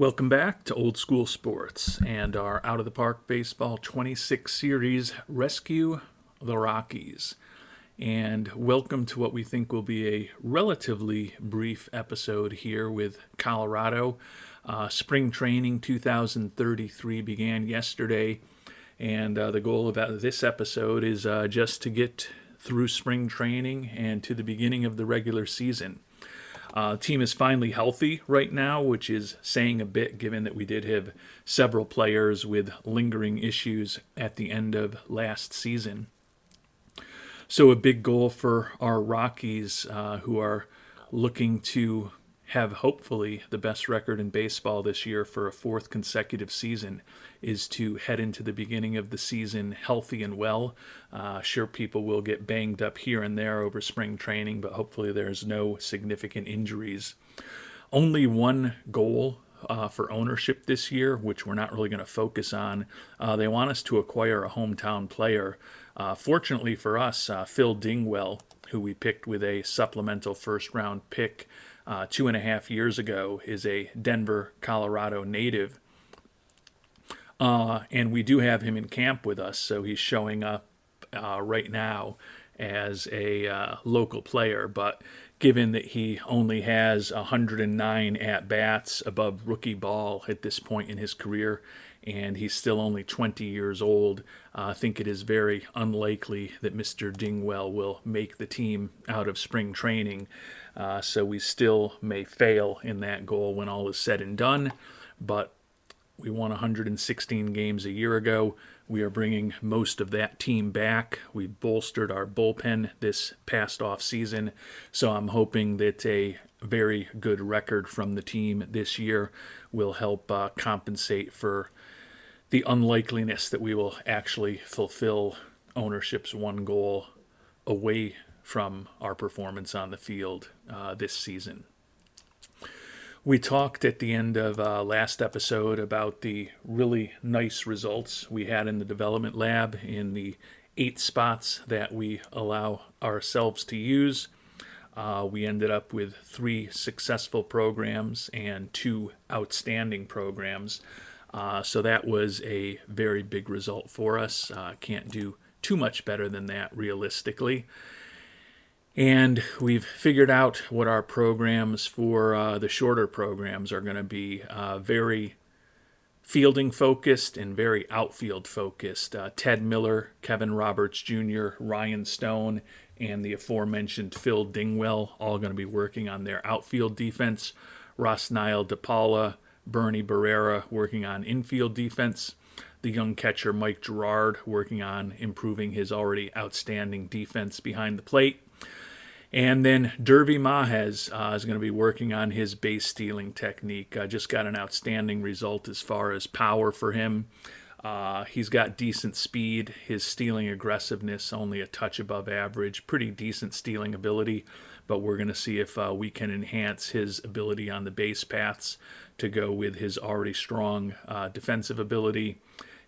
Welcome back to Old School Sports and our Out of the Park Baseball 26 series, Rescue the Rockies. And welcome to what we think will be a relatively brief episode here with Colorado. Spring training 2033 began yesterday, and the goal of this episode is just to get through spring training and to the beginning of the regular season. The team is finally healthy right now, which is saying a bit given that we did have several players with lingering issues at the end of last season. So a big goal for our Rockies, who are looking to have hopefully the best record in baseball this year for a fourth consecutive season, is to head into the beginning of the season healthy and well. Sure, people will get banged up here and there over spring training, but hopefully there's no significant injuries. Only one goal for ownership this year, which we're not really going to focus on. They want us to acquire a hometown player. Fortunately for us, Phil Dingwell, who we picked with a supplemental first-round pick 2.5 years ago, is a Denver, Colorado native. And we do have him in camp with us, so he's showing up right now as a local player. But given that he only has 109 at-bats above rookie ball at this point in his career, and he's still only 20 years old, I think it is very unlikely that Mr. Dingwell will make the team out of spring training. So we still may fail in that goal when all is said and done. But we won 116 games a year ago. We are bringing most of that team back. We've bolstered our bullpen this past off season. So I'm hoping that a very good record from the team this year will help compensate for the unlikeliness that we will actually fulfill ownership's one goal away from our performance on the field this season. We talked at the end of last episode about the really nice results we had in the development lab in the 8 spots that we allow ourselves to use. We ended up with 3 successful programs and 2 outstanding programs. So that was a very big result for us. Can't do too much better than that realistically. And we've figured out what our programs for the shorter programs are going to be. Very fielding focused and very outfield focused. Ted Miller, Kevin Roberts Jr., Ryan Stone, and the aforementioned Phil Dingwell all going to be working on their outfield defense. Rosniel DePaula, Bernie Barrera working on infield defense. The young catcher Mike Gerard working on improving his already outstanding defense behind the plate. And then Derby Mahez is going to be working on his base stealing technique. Just got an outstanding result as far as power for him. He's got decent speed. His stealing aggressiveness only a touch above average. Pretty decent stealing ability. But we're going to see if we can enhance his ability on the base paths to go with his already strong defensive ability,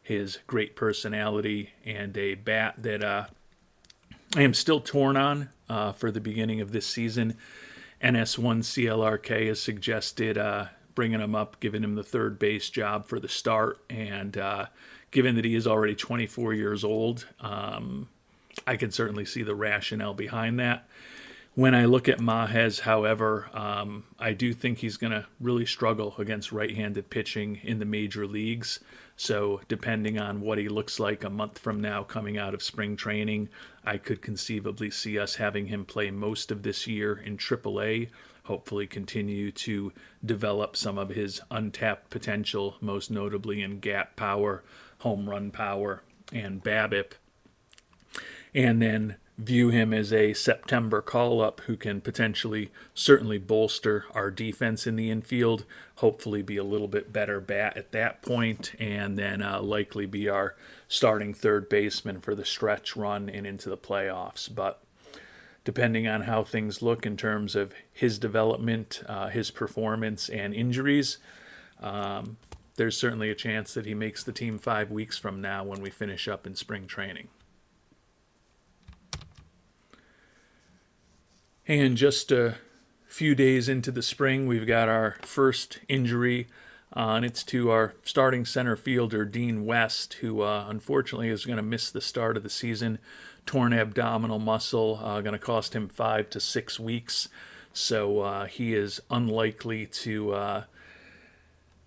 his great personality, and a bat that I am still torn on for the beginning of this season. NS1 CLRK has suggested bringing him up, giving him the third base job for the start. And given that he is already 24 years old, I can certainly see the rationale behind that. When I look at Mahez, however, I do think he's going to really struggle against right-handed pitching in the major leagues. So depending on what he looks like a month from now coming out of spring training, I could conceivably see us having him play most of this year in AAA, hopefully continue to develop some of his untapped potential, most notably in gap power, home run power, and BABIP. And then view him as a September call-up who can potentially certainly bolster our defense in the infield, hopefully be a little bit better bat at that point, and then likely be our starting third baseman for the stretch run and into the playoffs. But depending on how things look in terms of his development, his performance, and injuries, there's certainly a chance that he makes the team 5 weeks from now when we finish up in spring training. And just a few days into the spring, we've got our first injury And it's to our starting center fielder, Dean West, who unfortunately is going to miss the start of the season. Torn abdominal muscle, going to cost him 5 to 6 weeks. So he is unlikely to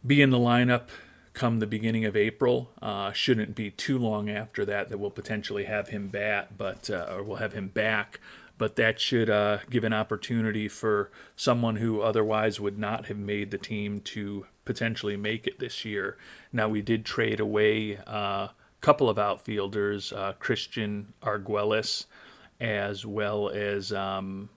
be in the lineup come the beginning of April. Shouldn't be too long after that we'll potentially have him or we'll have him back. But that should give an opportunity for someone who otherwise would not have made the team to potentially make it this year. Now, we did trade away a couple of outfielders, Christian Arguelles, as well as Brendan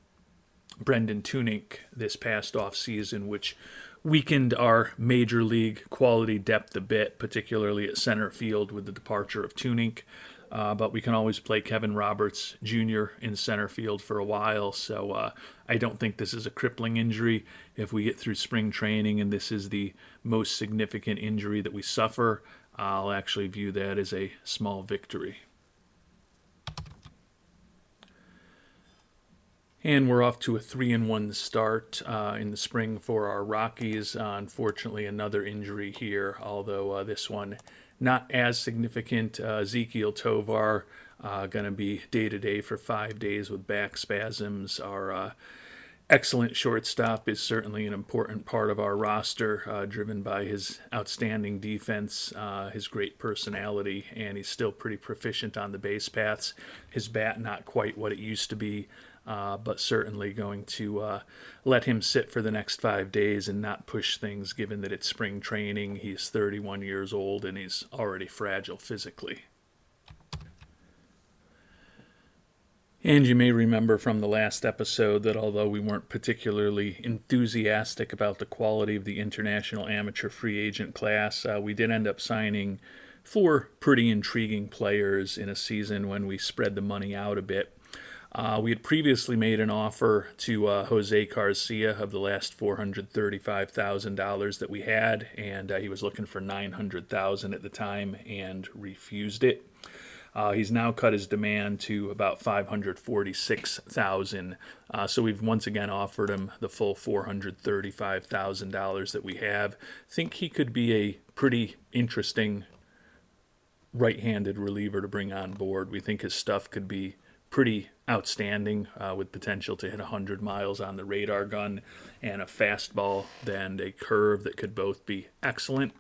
Tunick this past offseason, which weakened our major league quality depth a bit, particularly at center field with the departure of Tunick. But we can always play Kevin Roberts Jr. in center field for a while, so I don't think this is a crippling injury. If we get through spring training and this is the most significant injury that we suffer, I'll actually view that as a small victory. And we're off to a 3-1 start in the spring for our Rockies. Unfortunately, another injury here, although this one not as significant. Ezekiel Tovar going to be day-to-day for 5 days with back spasms. Our excellent shortstop is certainly an important part of our roster, driven by his outstanding defense, his great personality, and he's still pretty proficient on the base paths. His bat not quite what it used to be, but certainly going to let him sit for the next 5 days and not push things, given that it's spring training. He's 31 years old and he's already fragile physically. And you may remember from the last episode that although we weren't particularly enthusiastic about the quality of the international amateur free agent class, we did end up signing 4 pretty intriguing players in a season when we spread the money out a bit. We had previously made an offer to Jose Garcia of the last $435,000 that we had, and he was looking for $900,000 at the time and refused it. He's now cut his demand to about $546,000. So we've once again offered him the full $435,000 that we have. Think he could be a pretty interesting right-handed reliever to bring on board. We think his stuff could be pretty outstanding, with potential to hit 100 miles on the radar gun and a fastball and a curve that could both be excellent.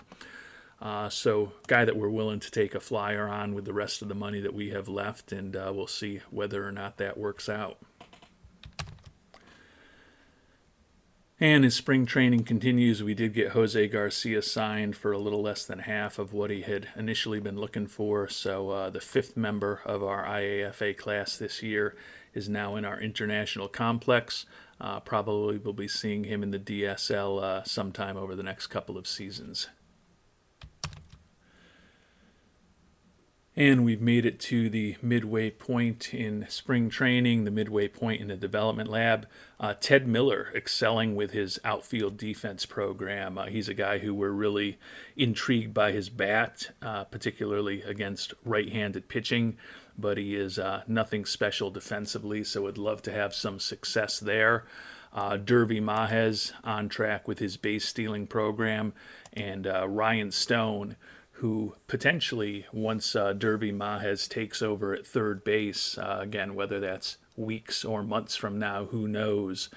So guy that we're willing to take a flyer on with the rest of the money that we have left, and we'll see whether or not that works out. And as spring training continues, we did get Jose Garcia signed for a little less than half of what he had initially been looking for. So the 5th member of our IAFA class this year is now in our international complex. Probably we'll be seeing him in the DSL sometime over the next couple of seasons. And we've made it to the midway point in spring training, the midway point in the development lab. Ted Miller excelling with his outfield defense program. He's a guy who we're really intrigued by his bat, particularly against right-handed pitching, but he is nothing special defensively, so would love to have some success there. Derby Mahez on track with his base stealing program, and Ryan Stone, who potentially, once Derby Mahez takes over at third base, again, whether that's weeks or months from now, who knows.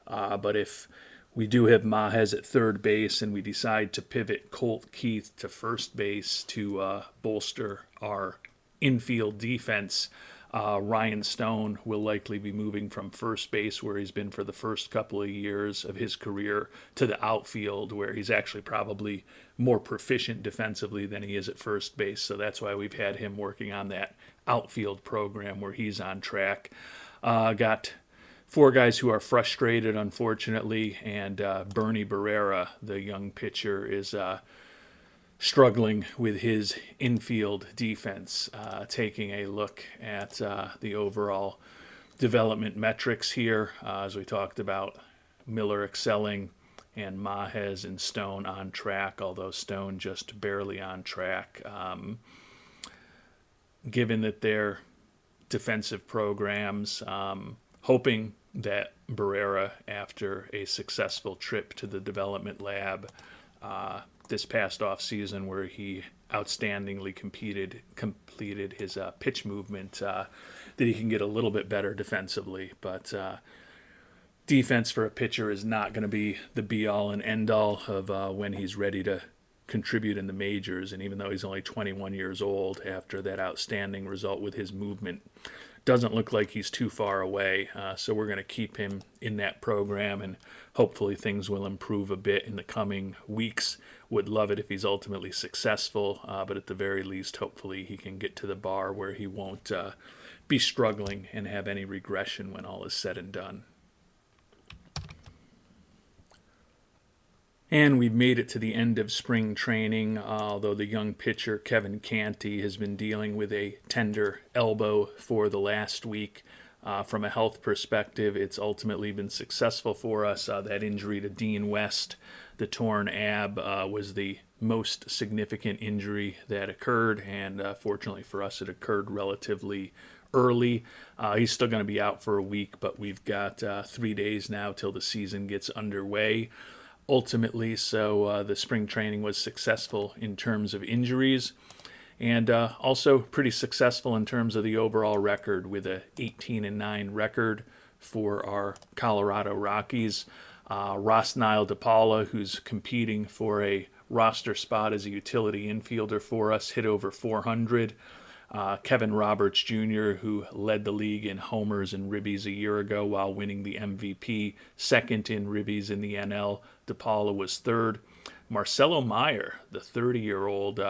But if we do have Mahez at third base and we decide to pivot Colt Keith to first base to bolster our infield defense, Ryan Stone will likely be moving from first base, where he's been for the first couple of years of his career, to the outfield, where he's actually probably more proficient defensively than he is at first base. So that's why we've had him working on that outfield program where he's on track. Got 4 guys who are frustrated, unfortunately, and Bernie Barrera, the young pitcher, is struggling with his infield defense. Taking a look at the overall development metrics here, as we talked about, Miller excelling and Mahez and Stone on track, although Stone just barely on track. Given that their defensive programs, hoping that Barrera, after a successful trip to the development lab, this past off season where he outstandingly completed his pitch movement, that he can get a little bit better defensively. But defense for a pitcher is not going to be the be-all and end-all of when he's ready to contribute in the majors. And even though he's only 21 years old, after that outstanding result with his movement, doesn't look like he's too far away. So we're going to keep him in that program, and hopefully things will improve a bit in the coming weeks. Would love it if he's ultimately successful, but at the very least, hopefully he can get to the bar where he won't be struggling and have any regression when all is said and done. And we've made it to the end of spring training, although the young pitcher Kevin Canty has been dealing with a tender elbow for the last week. From a health perspective, it's ultimately been successful for us. That injury to Dean West, the torn ab, was the most significant injury that occurred, and fortunately for us, it occurred relatively early. He's still going to be out for a week, but we've got 3 days now till the season gets underway. Ultimately, so the spring training was successful in terms of injuries, and also pretty successful in terms of the overall record, with a 18-9 record for our Colorado Rockies. Rosnile DePaula, who's competing for a roster spot as a utility infielder for us, hit over 400. Kevin Roberts Jr., who led the league in homers and ribbies a year ago while winning the MVP, second in ribbies in the NL. DePaula was third. Marcelo Meyer, the 30-year-old,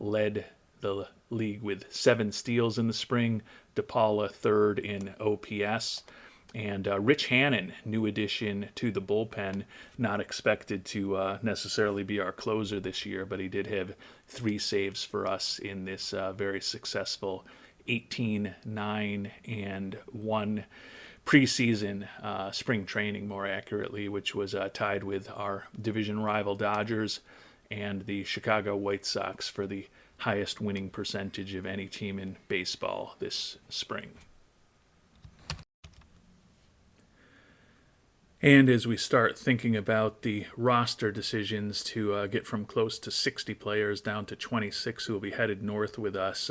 led the league with 7 steals in the spring. DePaula third in OPS. And Rich Hannon, new addition to the bullpen, not expected to necessarily be our closer this year, but he did have 3 saves for us in this very successful 18-9 and 1 preseason spring training, more accurately, which was tied with our division rival Dodgers and the Chicago White Sox for the highest winning percentage of any team in baseball this spring. And as we start thinking about the roster decisions to get from close to 60 players down to 26 who will be headed north with us,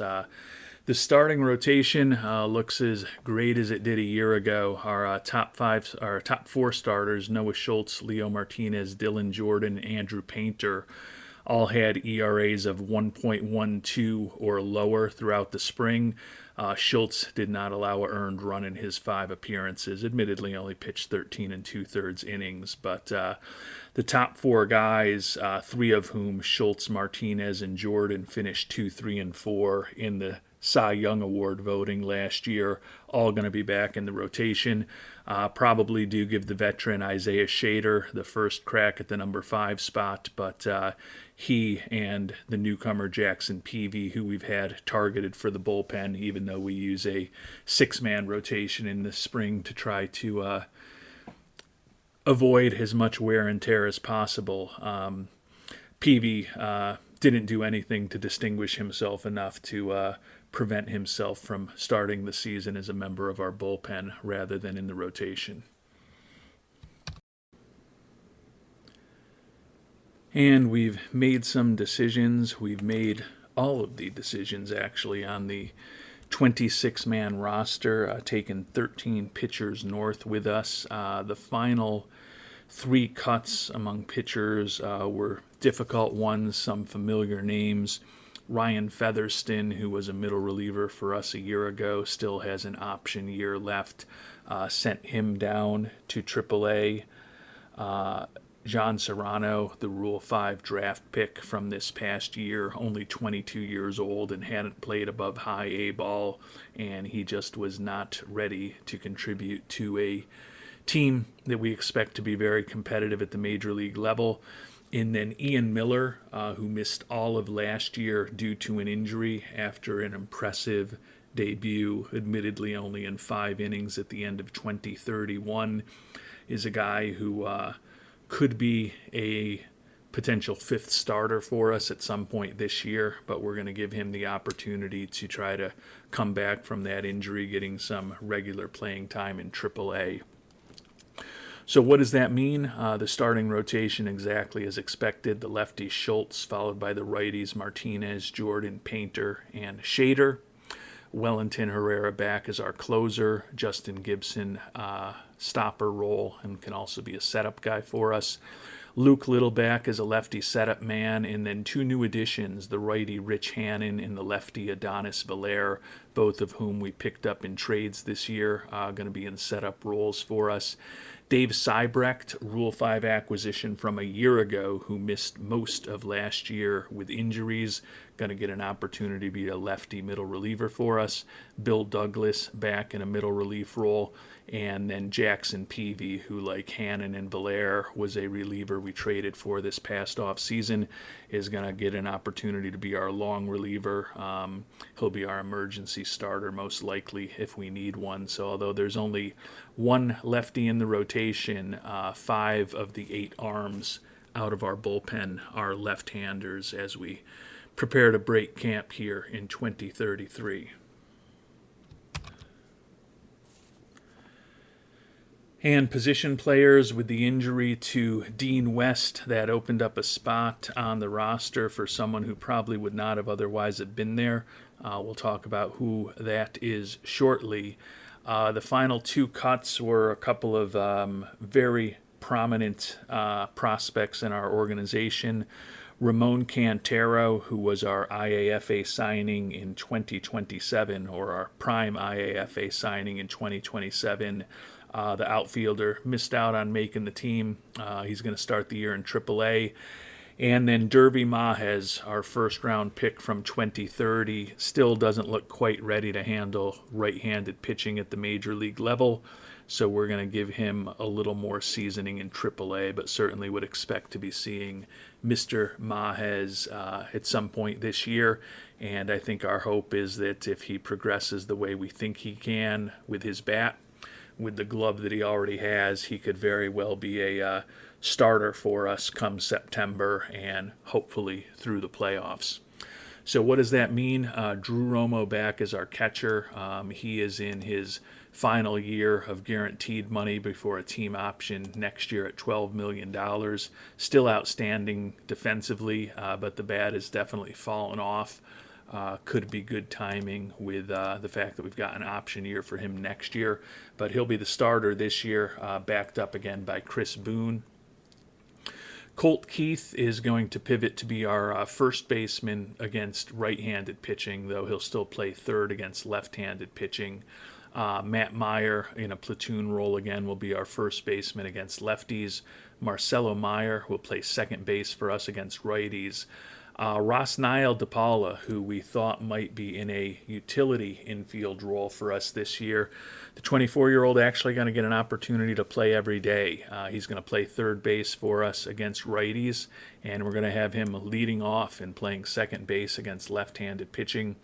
the starting rotation looks as great as it did a year ago. Our top 4 starters, Noah Schultz, Leo Martinez, Dylan Jordan, Andrew Painter, all had ERAs of 1.12 or lower throughout the spring. Schultz did not allow an earned run in his 5 appearances. Admittedly, only pitched 13 2/3 innings, but the top 4 guys, 3 of whom, Schultz, Martinez, and Jordan, finished 2, 3, and 4 in the Cy Young Award voting last year, all going to be back in the rotation. Probably do give the veteran Isaiah Shader the first crack at the number 5 spot, but he and the newcomer Jackson Peavy, who we've had targeted for the bullpen, even though we use a 6-man rotation in the spring to try to avoid as much wear and tear as possible. Peavy didn't do anything to distinguish himself enough to prevent himself from starting the season as a member of our bullpen rather than in the rotation. And we've made some decisions. We've made all of the decisions, actually, on the 26-man roster, taken 13 pitchers north with us. The final 3 cuts among pitchers were difficult ones, some familiar names. Ryan Featherston, who was a middle reliever for us a year ago, still has an option year left. Sent him down to AAA. John Serrano, the Rule 5 draft pick from this past year, only 22 years old and hadn't played above high A ball, and he just was not ready to contribute to a team that we expect to be very competitive at the major league level. And then Ian Miller, who missed all of last year due to an injury after an impressive debut, admittedly only in 5 innings at the end of 2031, is a guy who could be a potential 5th starter for us at some point this year, but we're going to give him the opportunity to try to come back from that injury, getting some regular playing time in AAA. So what does that mean? The starting rotation exactly as expected. The lefty Schultz, followed by the righties Martinez, Jordan, Painter, and Shader. Wellington Herrera back as our closer. Justin Gibson, stopper role, and can also be a setup guy for us. Luke Little back as a lefty setup man, and then two new additions, the righty Rich Hannon and the lefty Adonis Valaire, both of whom we picked up in trades this year, going to be in setup roles for us. Dave Seibrecht, Rule 5 acquisition from a year ago, who missed most of last year with injuries, going to get an opportunity to be a lefty middle reliever for us. Bill Douglas back in a middle relief role. And then Jackson Peavy, who, like Hannon and Valaire, was a reliever we traded for this past off season, is going to get an opportunity to be our long reliever. He'll be our emergency starter most likely if we need one. So although there's only one lefty in the rotation, 5 of the 8 arms out of our bullpen are left-handers as we prepare to break camp here in 2033. And position players, with the injury to Dean West, that opened up a spot on the roster for someone who probably would not have otherwise have been there. We'll talk about who that is shortly. The final 2 cuts were a couple of very prominent prospects in our organization. Ramon Cantero, who was our IAFA signing in 2027, or our prime IAFA signing in 2027. The outfielder missed out on making the team. He's going to start the year in AAA. And then Derby Mahez, our first-round pick from 2030, still doesn't look quite ready to handle right-handed pitching at the major league level. So we're going to give him a little more seasoning in AAA, but certainly would expect to be seeing Mr. Mahez at some point this year. And I think our hope is that if he progresses the way we think he can with his bat, with the glove that he already has, he could very well be a starter for us come September and hopefully through the playoffs. So what does that mean? Drew Romo back as our catcher. He is in his final year of guaranteed money before a team option next year at $12 million. Still outstanding defensively, but the bat has definitely fallen off. Could be good timing with the fact that we've got an option year for him next year. But he'll be the starter this year, backed up again by Chris Boone. Colt Keith is going to pivot to be our first baseman against right-handed pitching, though he'll still play third against left-handed pitching. Matt Meyer in a platoon role again will be our first baseman against lefties. Marcelo Meyer will play second base for us against righties. Rosniel DePaula, who we thought might be in a utility infield role for us this year. The 24-year-old actually going to get an opportunity to play every day. He's going to play third base for us against righties, and we're going to have him leading off and playing second base against left-handed pitching.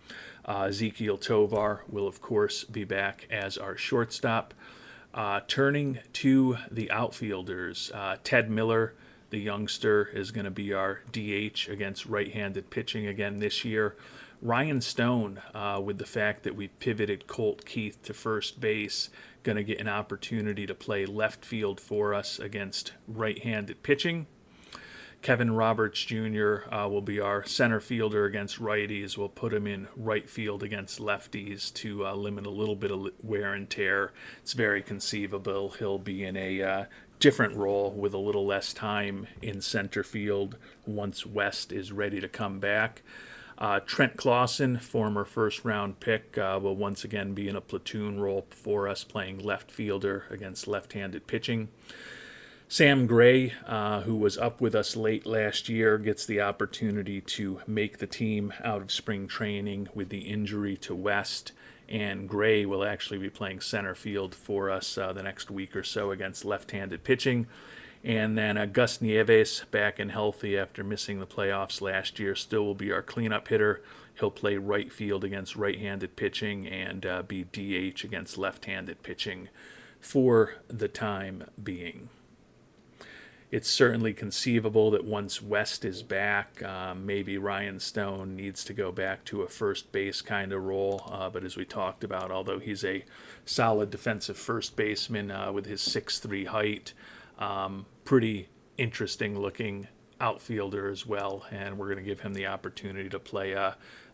Ezekiel Tovar will, of course, be back as our shortstop. Turning to the outfielders, Ted Miller, the youngster, is going to be our DH against right-handed pitching again this year. Ryan Stone, with the fact that we pivoted Colt Keith to first base, going to get an opportunity to play left field for us against right-handed pitching. Kevin Roberts Jr. Will be our center fielder against righties. We'll put him in right field against lefties to limit a little bit of wear and tear. It's very conceivable he'll be in a different role with a little less time in center field once West is ready to come back. Trent Clausen, former first-round pick, will once again be in a platoon role for us, playing left fielder against left-handed pitching. Sam Gray, who was up with us late last year, gets the opportunity to make the team out of spring training with the injury to West, and Gray will actually be playing center field for us the next week or so against left-handed pitching. And then Gus Nieves, back and healthy after missing the playoffs last year, still will be our cleanup hitter. He'll play right field against right-handed pitching and be DH against left-handed pitching for the time being. it's certainly conceivable that once West is back, maybe Ryan Stone needs to go back to a first base kind of role. But as we talked about, although he's a solid defensive first baseman with his 6'3" height, pretty interesting looking outfielder as well, and we're going to give him the opportunity to play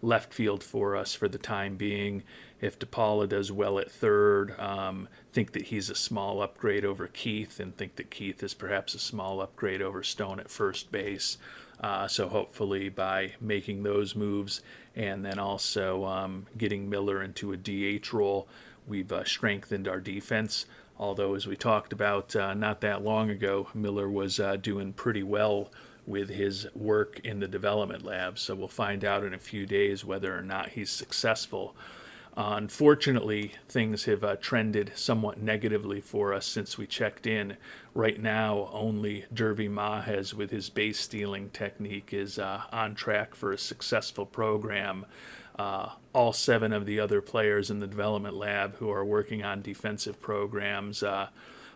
left field for us for the time being. If DePaula does well at third, think that he's a small upgrade over Keith, and think that Keith is perhaps a small upgrade over Stone at first base. So hopefully by making those moves and then also getting Miller into a DH role, we've strengthened our defense. Although, as we talked about not that long ago, Miller was doing pretty well with his work in the development lab. So we'll find out in a few days whether or not he's successful. Unfortunately, things have trended somewhat negatively for us since we checked in. Right now, only Derby Mahez with his base stealing technique is on track for a successful program. All 7 of the other players in the development lab who are working on defensive programs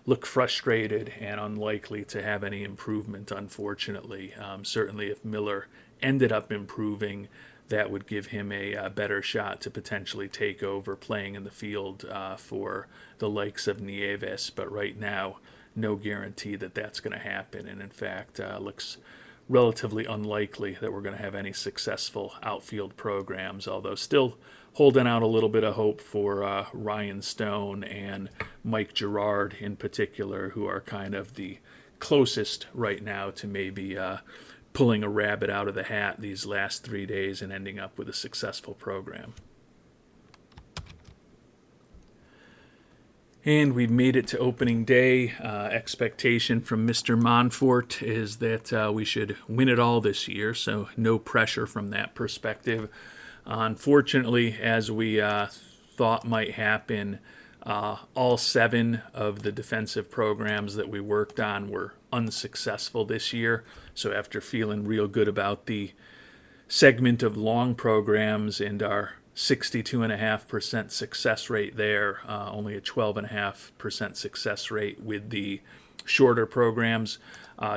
look frustrated and unlikely to have any improvement, unfortunately. Certainly if Miller ended up improving, that would give him a better shot to potentially take over playing in the field for the likes of Nieves. But right now, no guarantee that that's going to happen. And in fact, looks relatively unlikely that we're going to have any successful outfield programs, although still holding out a little bit of hope for Ryan Stone and Mike Gerard in particular, who are kind of the closest right now to maybe pulling a rabbit out of the hat these last 3 days and ending up with a successful program. And we've made it to opening day. Expectation from Mr. Monfort is that we should win it all this year, so no pressure from that perspective. Unfortunately, as we thought might happen, all 7 of the defensive programs that we worked on were unsuccessful this year. So after feeling real good about the segment of long programs and our 62.5% success rate there, only a 12.5% success rate with the shorter programs.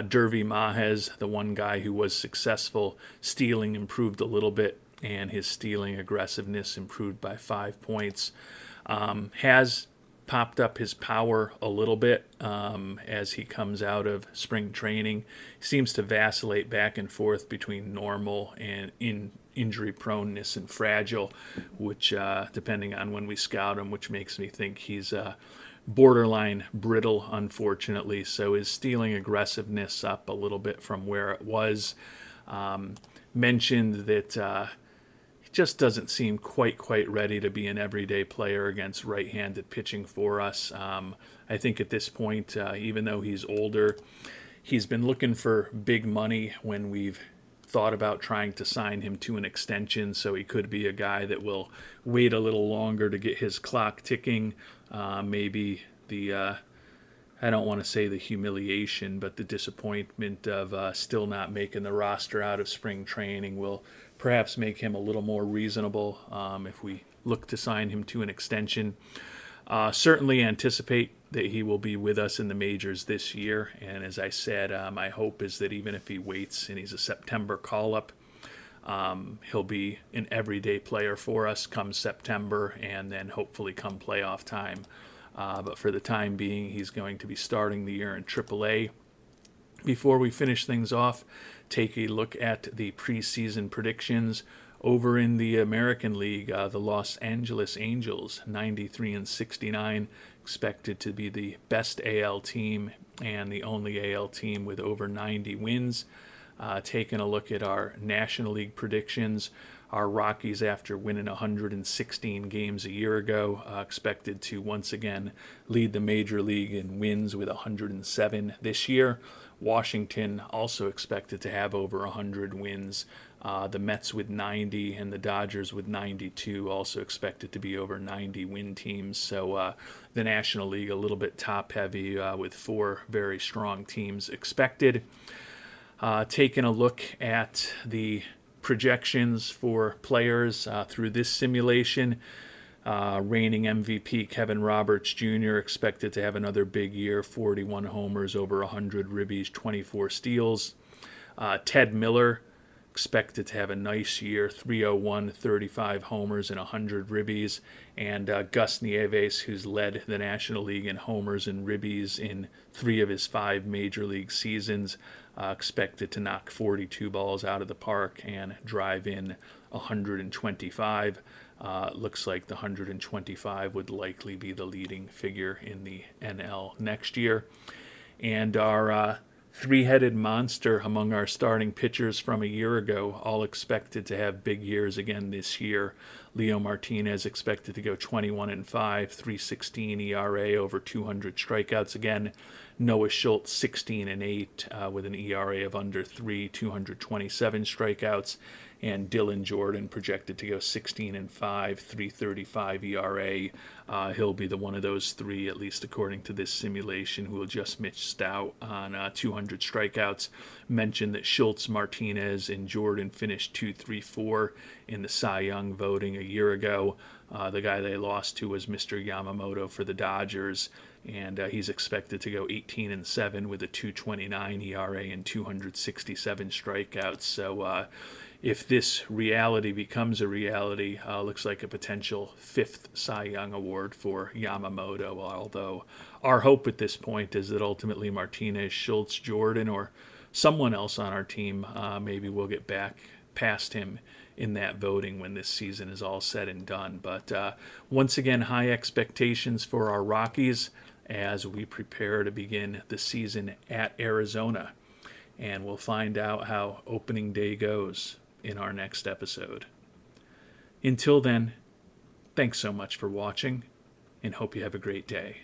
Derby Mahez, the one guy who was successful, stealing improved a little bit, and his stealing aggressiveness improved by 5 points. Has popped up his power a little bit as he comes out of spring training. He seems to vacillate back and forth between normal and injury proneness and fragile, which depending on when we scout him, which makes me think he's borderline brittle, unfortunately. So his stealing aggressiveness up a little bit from where it was. Mentioned that he just doesn't seem quite ready to be an everyday player against right-handed pitching for us. I think at this point, even though he's older, he's been looking for big money when we've thought about trying to sign him to an extension, so he could be a guy that will wait a little longer to get his clock ticking. Maybe the I don't want to say the humiliation, but the disappointment of still not making the roster out of spring training will perhaps make him a little more reasonable if we look to sign him to an extension. Certainly anticipate that he will be with us in the majors this year, and as I said, my hope is that even if he waits and he's a September call-up, he'll be an everyday player for us come September and then hopefully come playoff time. But for the time being, he's going to be starting the year in AAA. Before we finish things off, take a look at the preseason predictions. Over in the American League, the Los Angeles Angels, 93-69, expected to be the best AL team and the only AL team with over 90 wins. Taking a look at our National League predictions, our Rockies, after winning 116 games a year ago, expected to once again lead the major league in wins with 107 this year. Washington also expected to have over 100 wins. The Mets with 90 and the Dodgers with 92 also expected to be over 90 win teams. So the National League a little bit top heavy with 4 very strong teams expected. Taking a look at the projections for players through this simulation, Reigning MVP Kevin Roberts Jr. expected to have another big year, 41 homers, over 100 ribbies, 24 steals. Ted Miller expected to have a nice year, 301, 35 homers, and 100 ribbies. And Gus Nieves, who's led the National League in homers and ribbies in 3 of his 5 major league seasons, expected to knock 42 balls out of the park and drive in 125. Looks like the 125 would likely be the leading figure in the NL next year. And our 3-headed monster among our starting pitchers from a year ago, all expected to have big years again this year. Leo Martinez expected to go 21-5, 3.16 ERA, over 200 strikeouts again. Noah Schultz 16-8 with an ERA of under 3, 227 strikeouts. And Dylan Jordan projected to go 16-5, 3.35 ERA. He'll be the one of those 3, at least according to this simulation, who will just missed out on 200 strikeouts. Mentioned that Schultz, Martinez, and Jordan finished 2, 3, 4 in the Cy Young voting a year ago. The guy they lost to was Mr. Yamamoto for the Dodgers, and he's expected to go 18-7 with a 2.29 ERA and 267 strikeouts. So if this reality becomes a reality, looks like a potential 5th Cy Young award for Yamamoto, although our hope at this point is that ultimately Martinez, Schultz, Jordan, or someone else on our team maybe will get back past him in that voting when this season is all said and done. But once again, high expectations for our Rockies as we prepare to begin the season at Arizona. And we'll find out how opening day goes in our next episode. Until then, thanks so much for watching, and hope you have a great day.